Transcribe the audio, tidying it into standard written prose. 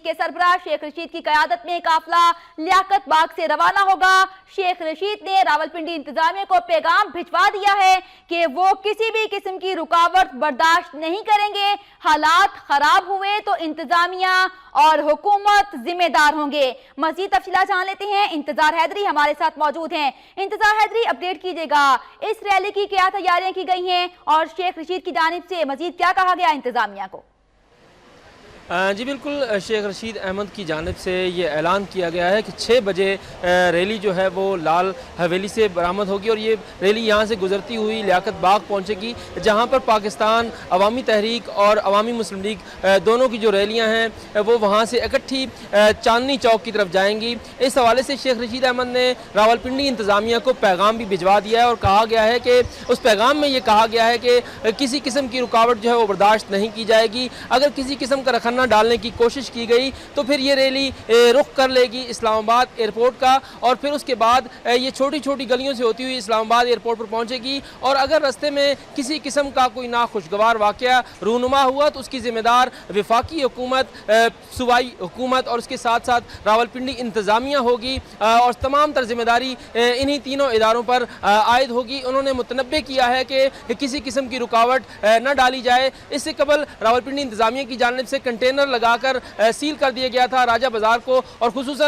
के सरबराह शेख रशीद की क़यादत में काफिला लियाकत बाग से रवाना होगा। शेख रशीद ने रावलपिंडी इंतजामिया को पैगाम भिजवा दिया है कि वो किसी भी किस्म की रुकावट बर्दाश्त नहीं करेंगे। हालात खराब हुए तो इंतजामिया और हुकूमत जिम्मेदार होंगे। मज़ीद तफसीलात जान लेते हैं, इंतजार हैदरी हमारे साथ मौजूद हैं। इंतजार हैदरी, अपडेट कीजिएगा, इस रैली की क्या तैयारियां की गई हैं और शेख रशीद की जानिब से मजीद क्या कहा गया इंतजामिया को? जी बिल्कुल, शेख रशीद अहमद की जानिब से ये ऐलान किया गया है कि 6 बजे रैली जो है वो लाल हवेली से बरामद होगी और ये रैली यहाँ से गुजरती हुई लियाकत बाग पहुँचेगी, जहाँ पर पाकिस्तान अवामी तहरीक और अवामी मुस्लिम लीग दोनों की जो रैलियाँ हैं वो वहाँ से इकट्ठी चांदनी चौक की तरफ जाएंगी। इस हवाले से शेख रशीद अहमद ने रावलपिंडी इंतज़ामिया को पैगाम भी भिजवा दिया है और कहा गया है कि उस पैगाम में ये कहा गया है कि किसी किस्म की रुकावट जो है वो बर्दाश्त नहीं की जाएगी। अगर किसी किस्म का रखना डालने की कोशिश की गई तो फिर ये रैली रुख कर लेगी इस्लामाबाद एयरपोर्ट का और फिर उसके बाद ये छोटी छोटी गलियों से होती हुई इस्लामाबाद एयरपोर्ट पर पहुंचेगी। और अगर रास्ते में किसी किस्म का कोई नाखुशगवार वाक़या रूनुमा हुआ तो उसकी ज़िम्मेदार वफाकी हुकूमत, सूबाई हुकूमत और उसके साथ साथ रावलपिंडी इंतज़ामिया होगी और तमाम तर ज़िम्मेदारी इन्हीं तीनों इदारों पर आयद होगी। उन्होंने मुतनब्बे किया है कि किसी किस्म की रुकावट न डाली जाए। इससे कबल रावलपिंडी इंतज़ामिया की जानिब से कंटेनर लगाकर सील कर दिया गया था राजा बाजार को और खुसूसन